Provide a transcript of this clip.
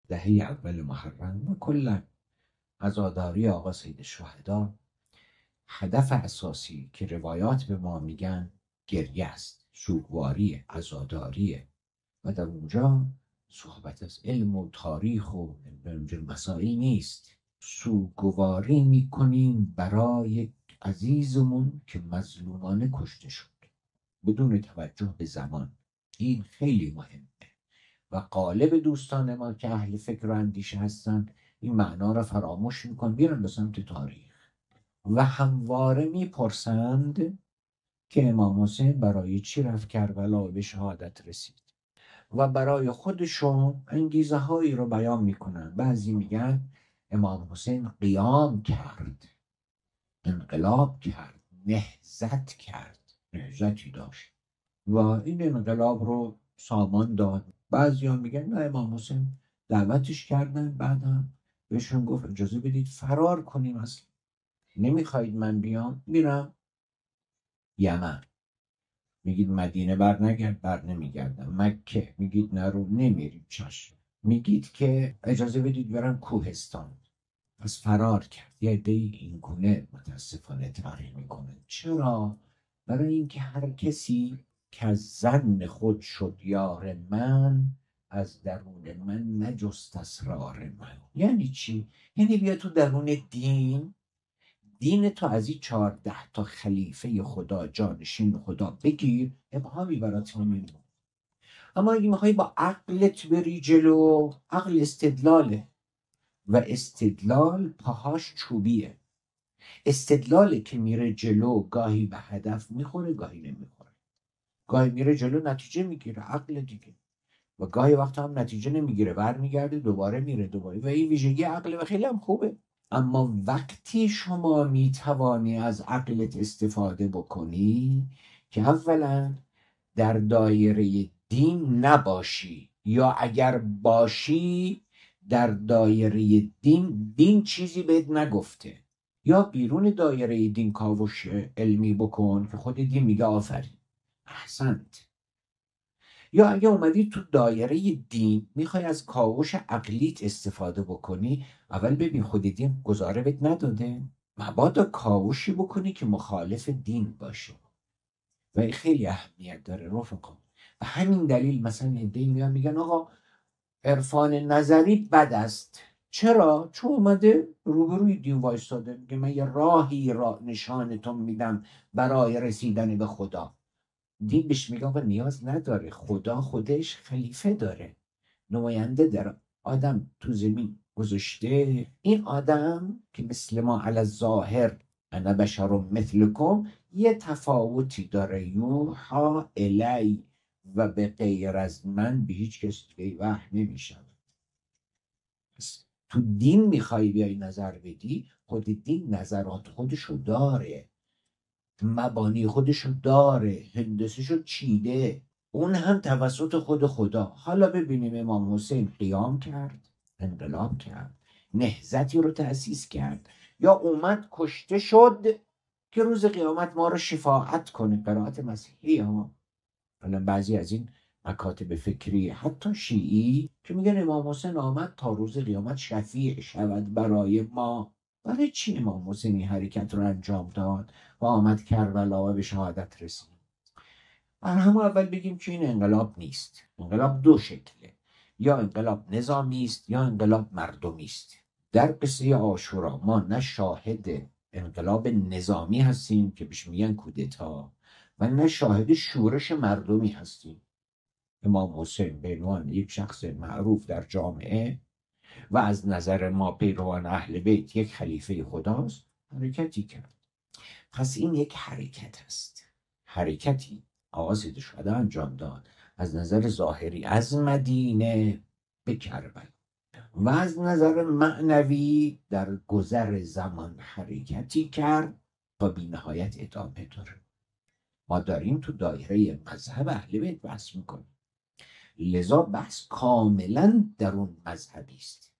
دهه اول محرم و کلا عزاداری آقا سید الشهدا هدف اساسی که روایات به ما میگن گریه است، سوگواری، عزاداریه و در اونجا صحبت از علم و تاریخ و مسائل نیست. سوگواری میکنیم برای عزیزمون که مظلومانه کشته شد بدون توجه به زمان. این خیلی مهمه و غالب دوستان ما که اهل فکر و اندیشه هستن این معنا را فراموش میکن، میرن به سمت تاریخ و همواره میپرسند که امام حسین برای چی رفت کربلا و به شهادت رسید و برای خودشون انگیزه هایی رو بیان میکنن. بعضی میگن امام حسین قیام کرد، انقلاب کرد، نهضت کرد، نهضتی داشت و این انقلاب رو سامان داد. بعضی ها میگن نه، امام حسین دعوتش کردن، بعدم بهشون گفت اجازه بدید فرار کنیم، اصلا نمیخواید من بیام، میرم یمن. میگید مدینه بر نمیگردم. مکه میگید نرو، نمیرید، چشم. میگید که اجازه بدید برم کوهستان، پس فرار کرد. یه عده‌ای این گونه متاسفانه تحقیق میکنه. چرا؟ برای اینکه هر کسی که از زن خود شد یار من، از درون من نجست اسرار من. یعنی چی؟ یعنی بیا تو درون دین تو از این 14 تا خلیفه خدا، جانشین خدا بگیر، ابهامی برات نمیمونه. اما اگه میخوای با عقلت بری جلو، عقل استدلاله و استدلال پاهاش چوبیه. استدلاله که میره جلو گاهی به هدف میخوره، گاهی نمیخوره، گاهی میره جلو نتیجه میگیره، عقل دیگه، و گاهی وقت هم نتیجه نمیگیره، برمیگرده دوباره میره دوباره، و این ویژگی عقل و خیلی هم خوبه. اما وقتی شما میتوانی از عقلت استفاده بکنی که اولا در دایره دین نباشی، یا اگر باشی در دایره دین چیزی بهت نگفته، یا بیرون دایره دین کاوش علمی بکن که خود دین میگه آفرین، احسنت. یا اگه اومدی تو دایره دین میخوای از کاوش عقلیت استفاده بکنی، اول ببین خود دین گزاره بهت نداده، مبادا کاوشی بکنی که مخالف دین باشه. و این خیلی اهمیت داره رفقا. و همین دلیل مثلا عده‌ای میگن آقا عرفان نظری بد است. چرا؟ چون اومده روبروی دین وایستاده، میگه من یه راهی را نشانتون میدم برای رسیدن به خدا. دین بهش میگه آقا نیاز نداره، خدا خودش خلیفه داره، نماینده داره، آدم تو زمین گذاشته. این آدم که مثل ما علی الظاهر انا بشر مثلکم یه تفاوتی داره، یوحا الی، و به غیر از من به هیچ کس دیگه وحی نمیشه. پس تو دین میخوای بیای نظر بدی، خود دین نظرات خودشو داره، مبانی خودشو داره، هندسشو چیده، اون هم توسط خود خدا. حالا ببینیم امام حسین قیام کرد، انقلاب کرد، نهضتی رو تأسیس کرد، یا اومد کشته شد که روز قیامت ما رو شفاعت کنه. قرائت مسیحی ها. حالا بعضی از این مکاتب فکری حتی شیعی که میگن امام حسین آمد تا روز قیامت شفیع شود برای ما. برای چی امام حسین این حرکت رو انجام داد و آمد کربلا و به شهادت رسید؟ همون اول بگیم که این انقلاب نیست. انقلاب دو شکله، یا انقلاب نظامی است یا انقلاب مردمی است. در قصه عاشورا ما نه شاهد انقلاب نظامی هستیم که بهش میگن کودتا، و نه شاهد شورش مردمی هستیم. امام حسین به عنوان یک شخص معروف در جامعه و از نظر ما پیروان اهل بیت یک خلیفه خداست، حرکتی کرد. پس این یک حرکت است، حرکتی آقا سید الشهدا انجام داد از نظر ظاهری از مدینه به کربلا، و از نظر معنوی در گذر زمان حرکتی کرد تا بی نهایت ادامه داره. ما داریم تو دایره مذهب اهل بیت بحث میکنیم، لذا بحث کاملا در اون مذهبی است.